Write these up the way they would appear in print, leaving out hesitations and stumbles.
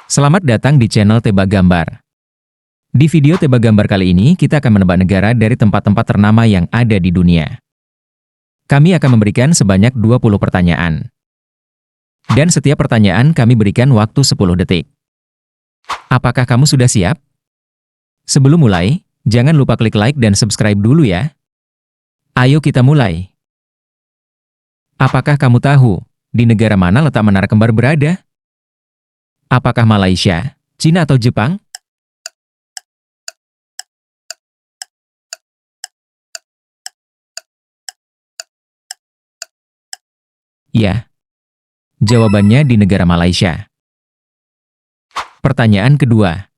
Selamat datang di channel Tebak Gambar. Di video Tebak Gambar kali ini, kita akan menebak negara dari tempat-tempat ternama yang ada di dunia. Kami akan memberikan sebanyak 20 pertanyaan. Dan setiap pertanyaan kami berikan waktu 10 detik. Apakah kamu sudah siap? Sebelum mulai, jangan lupa klik like dan subscribe dulu ya. Ayo kita mulai. Apakah kamu tahu, di negara mana letak Menara Kembar berada? Apakah Malaysia, Cina atau Jepang? Ya, jawabannya di negara Malaysia. Pertanyaan kedua.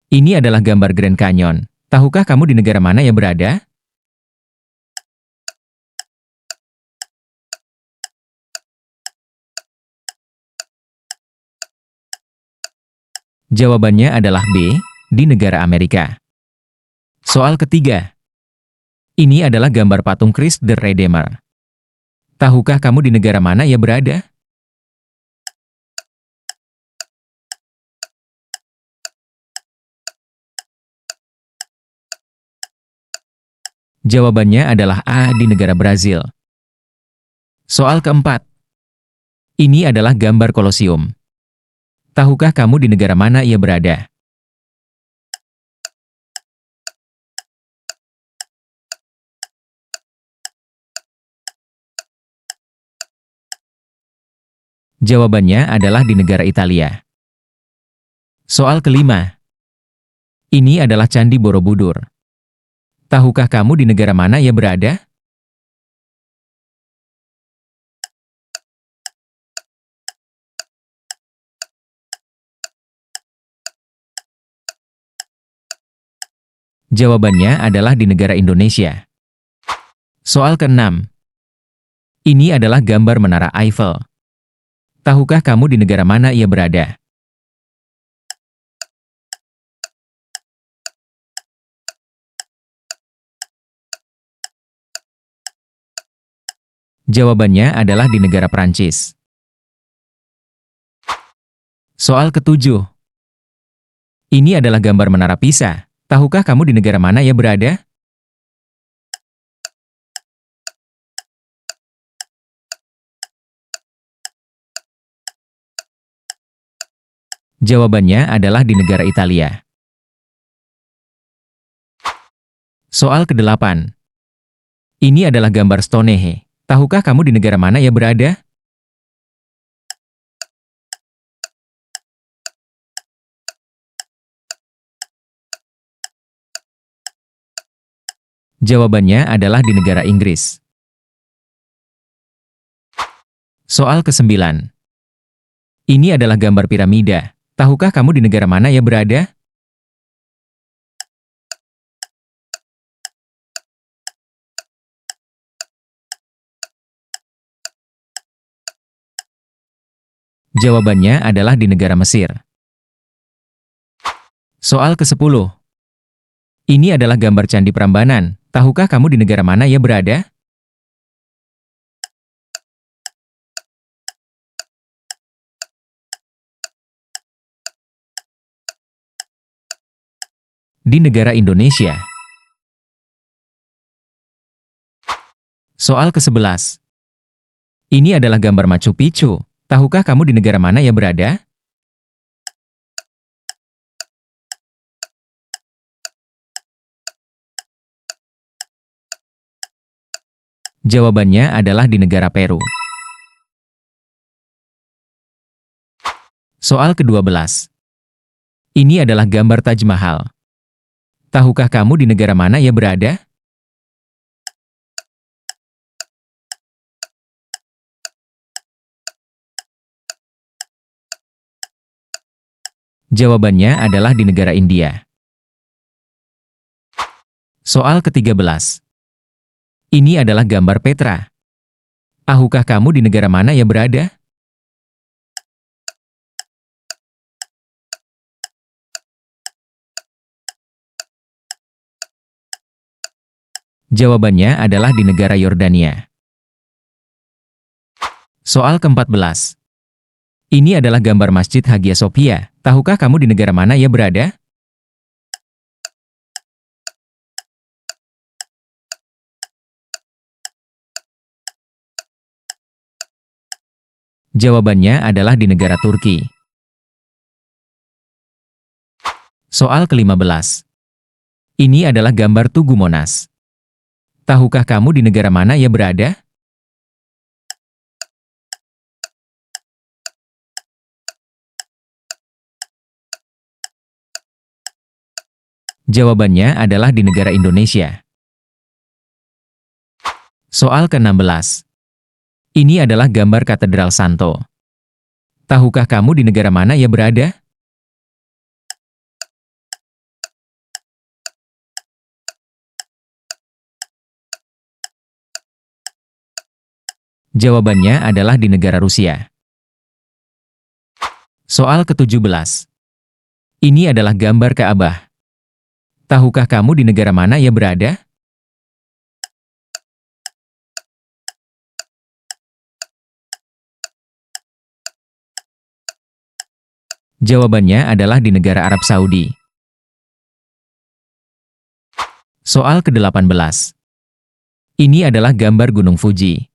Ini adalah gambar Grand Canyon. Tahukah kamu di negara mana ia berada? Jawabannya adalah B, di negara Amerika. Soal ketiga. Ini adalah gambar patung Christ the Redeemer. Tahukah kamu di negara mana ia berada? Jawabannya adalah A, di negara Brazil. Soal keempat. Ini adalah gambar Kolosium. Tahukah kamu di negara mana ia berada? Jawabannya adalah di negara Italia. Soal kelima. Ini adalah Candi Borobudur. Tahukah kamu di negara mana ia berada? Jawabannya adalah di negara Indonesia. Soal keenam. Ini adalah gambar Menara Eiffel. Tahukah kamu di negara mana ia berada? Jawabannya adalah di negara Prancis. Soal ketujuh. Ini adalah gambar Menara Pisa. Tahukah kamu di negara mana ia berada? Jawabannya adalah di negara Italia. Soal kedelapan. Ini adalah gambar Stonehenge. Tahukah kamu di negara mana ia berada? Jawabannya adalah di negara Inggris. Soal ke-9. Ini adalah gambar piramida. Tahukah kamu di negara mana ia berada? Jawabannya adalah di negara Mesir. Soal ke-10. Ini adalah gambar Candi Prambanan. Tahukah kamu di negara mana ia berada? Di negara Indonesia. Soal ke-11. Ini adalah gambar Machu Picchu. Tahukah kamu di negara mana ia berada? Jawabannya adalah di negara Peru. Soal ke-12. Ini adalah gambar Taj Mahal. Tahukah kamu di negara mana ia berada? Jawabannya adalah di negara India. Soal ke-13. Ini adalah gambar Petra. Tahukah kamu di negara mana ia berada? Jawabannya adalah di negara Yordania. Soal ke-14. Ini adalah gambar Masjid Hagia Sophia. Tahukah kamu di negara mana ia berada? Jawabannya adalah di negara Turki. Soal ke-15. Ini adalah gambar Tugu Monas. Tahukah kamu di negara mana ia berada? Jawabannya adalah di negara Indonesia. Soal ke-16. Ini adalah gambar Katedral Santo. Tahukah kamu di negara mana ia berada? Jawabannya adalah di negara Rusia. Soal ke-17. Ini adalah gambar Ka'bah. Tahukah kamu di negara mana ia berada? Jawabannya adalah di negara Arab Saudi. Soal ke-18. Ini adalah gambar Gunung Fuji.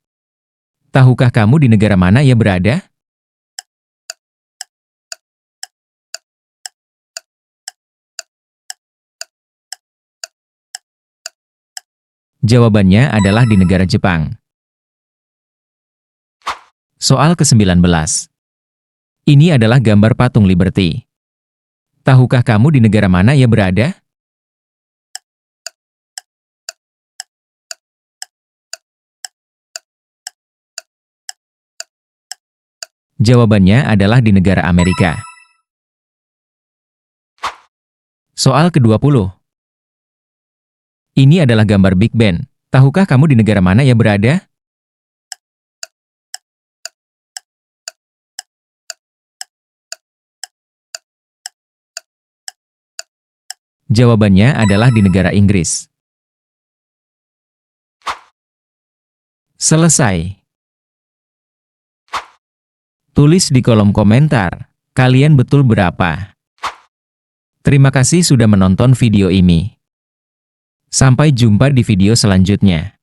Tahukah kamu di negara mana ia berada? Jawabannya adalah di negara Jepang. Soal ke-19. Ini adalah gambar patung Liberty. Tahukah kamu di negara mana ia berada? Jawabannya adalah di negara Amerika. Soal ke-20. Ini adalah gambar Big Ben. Tahukah kamu di negara mana ia berada? Jawabannya adalah di negara Inggris. Selesai. Tulis di kolom komentar, kalian betul berapa? Terima kasih sudah menonton video ini. Sampai jumpa di video selanjutnya.